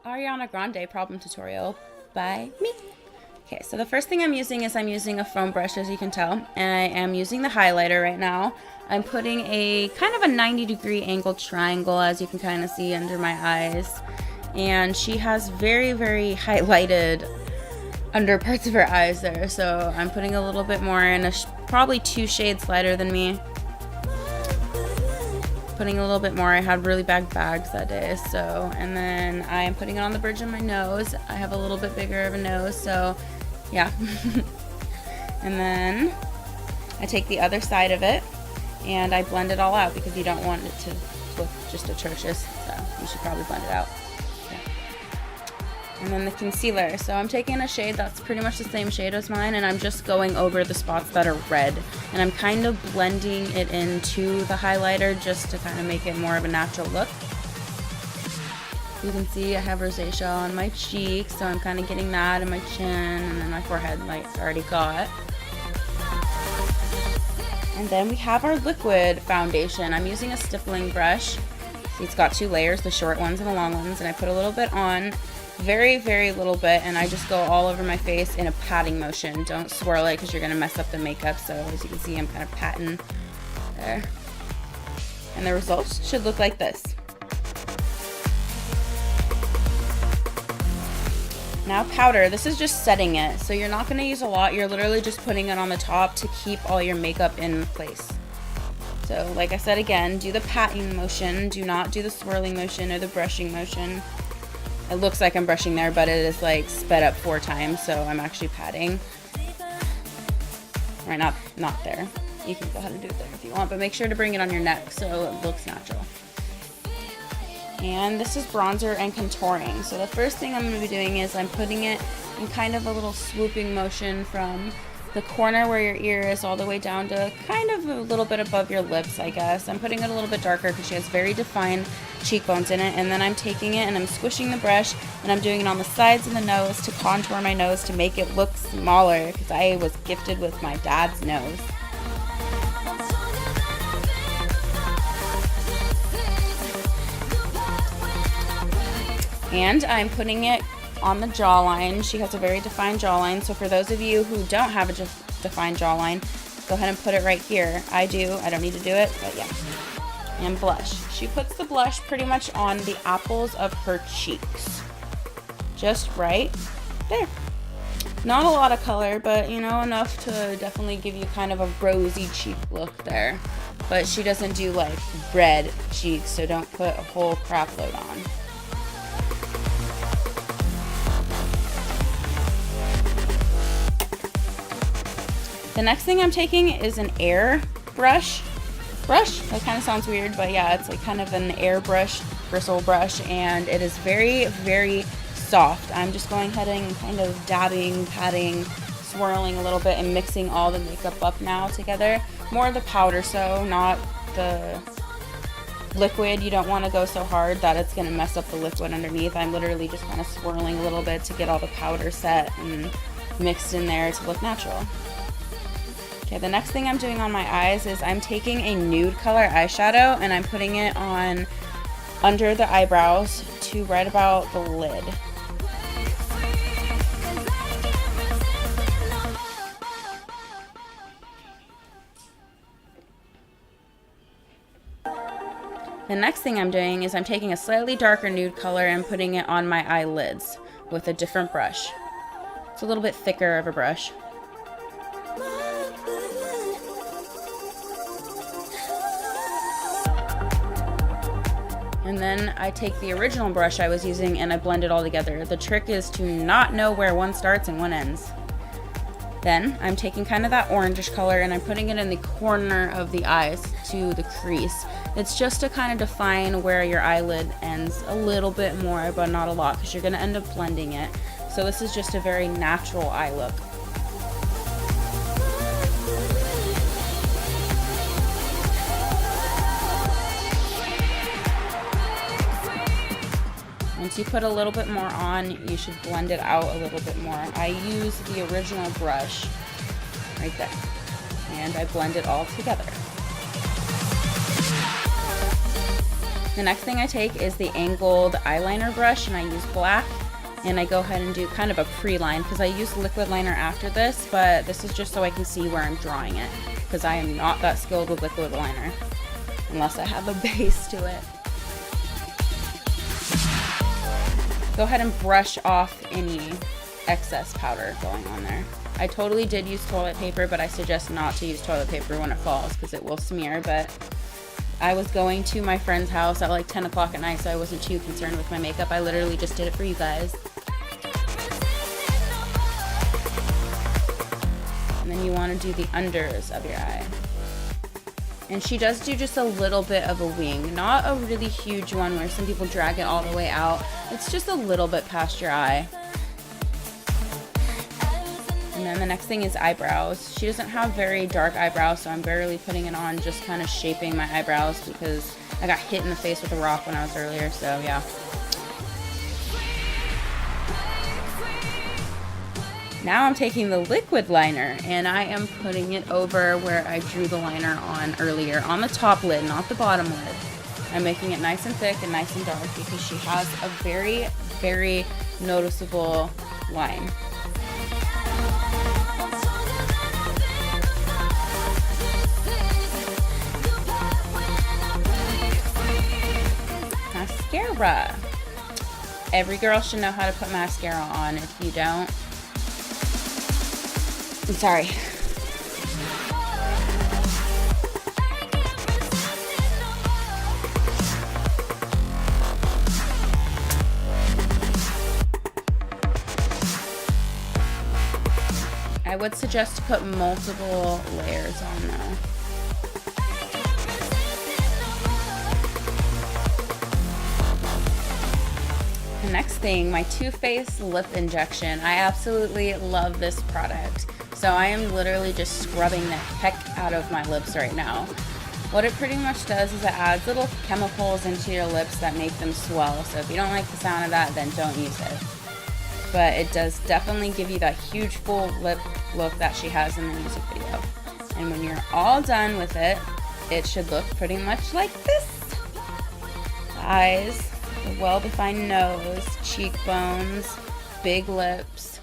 Ariana Grande problem tutorial by me. Okay, so the first thing I'm using is a foam brush, as you can tell, and I am using the highlighter right now. I'm putting a kind of a 90-degree angled triangle, as you can kind of see under my eyes, and she has very, very highlighted under parts of her eyes there, so I'm putting a little bit more in, probably 2 shades lighter than me. Putting a little bit more. I had really bad bags that day, so, and then I am putting it on the bridge of my nose. I have a little bit bigger of a nose, so yeah. And then I take the other side of it and I blend it all out, because you don't want it to look just atrocious, so you should probably blend it out. And then the concealer. So I'm taking a shade that's pretty much the same shade as mine, and I'm just going over the spots that are red. And I'm kind of blending it into the highlighter just to kind of make it more of a natural look. You can see I have rosacea on my cheeks, so I'm kind of getting that in my chin, and then my forehead, like I already got. And then we have our liquid foundation. I'm using a stippling brush. See, it's got 2 layers, the short ones and the long ones, and I put a little bit on. Very, very little bit, and I just go all over my face in a patting motion. Don't swirl it, because you're going to mess up the makeup. So as you can see, I'm kind of patting there. And the results should look like this. Now powder. This is just setting it, so you're not going to use a lot. You're literally just putting it on the top to keep all your makeup in place. So like I said again, do the patting motion. Do not do the swirling motion or the brushing motion. It looks like I'm brushing there, but it is like sped up 4 times, so I'm actually patting. Right, not there. You can go ahead and do it there if you want, but make sure to bring it on your neck so it looks natural. And this is bronzer and contouring. So the first thing I'm going to be doing is I'm putting it in kind of a little swooping motion from the corner where your ear is all the way down to kind of a little bit above your lips, I guess. I'm putting it a little bit darker because she has very defined cheekbones in it, and then I'm taking it and I'm squishing the brush and I'm doing it on the sides of the nose to contour my nose to make it look smaller, because I was gifted with my dad's nose. And I'm putting it on the jawline. She has a very defined jawline, so for those of you who don't have a defined jawline, go ahead and put it right here. I do. I don't need to do it, but yeah. And blush. She puts the blush pretty much on the apples of her cheeks. Just right there. Not a lot of color, but you know, enough to definitely give you kind of a rosy cheek look there. But she doesn't do like red cheeks, so don't put a whole crap load on. The next thing I'm taking is an air brush. That kind of sounds weird, but yeah, it's like kind of an air brush, bristle brush, and it is very, very soft. I'm just going ahead and kind of dabbing, patting, swirling a little bit, and mixing all the makeup up now together. More of the powder, so not the liquid. You don't want to go so hard that it's going to mess up the liquid underneath. I'm literally just kind of swirling a little bit to get all the powder set and mixed in there to look natural. Okay, the next thing I'm doing on my eyes is I'm taking a nude color eyeshadow and I'm putting it on under the eyebrows to right about the lid. The next thing I'm doing is I'm taking a slightly darker nude color and putting it on my eyelids with a different brush. It's a little bit thicker of a brush. And then I take the original brush I was using and I blend it all together. The trick is to not know where one starts and one ends. Then I'm taking kind of that orangish color and I'm putting it in the corner of the eyes to the crease. It's just to kind of define where your eyelid ends a little bit more, but not a lot, because you're going to end up blending it. So this is just a very natural eye look. Once you put a little bit more on, you should blend it out a little bit more. I use the original brush right there, and I blend it all together. The next thing I take is the angled eyeliner brush, and I use black, and I go ahead and do kind of a pre-line because I use liquid liner after this, but this is just so I can see where I'm drawing it because I am not that skilled with liquid liner unless I have a base to it. Go ahead and brush off any excess powder going on there. I totally did use toilet paper, but I suggest not to use toilet paper when it falls because it will smear. But I was going to my friend's house at like 10 o'clock at night, so I wasn't too concerned with my makeup. I literally just did it for you guys. And then you want to do the unders of your eye. And she does do just a little bit of a wing, not a really huge one where some people drag it all the way out. It's just a little bit past your eye. And then the next thing is eyebrows. She doesn't have very dark eyebrows, so I'm barely putting it on, just kind of shaping my eyebrows because I got hit in the face with a rock when I was earlier, so yeah. Now I'm taking the liquid liner and I am putting it over where I drew the liner on earlier, on the top lid, not the bottom lid. I'm making it nice and thick and nice and dark because she has a very, very noticeable line. Mascara. Every girl should know how to put mascara on. If you don't, I'm sorry. I would suggest to put multiple layers on though. The next thing, my Too Faced lip injection. I absolutely love this product. So I am literally just scrubbing the heck out of my lips right now. What it pretty much does is it adds little chemicals into your lips that make them swell. So if you don't like the sound of that, then don't use it. But it does definitely give you that huge full lip look that she has in the music video. And when you're all done with it, it should look pretty much like this. The eyes, the well-defined nose, cheekbones, big lips.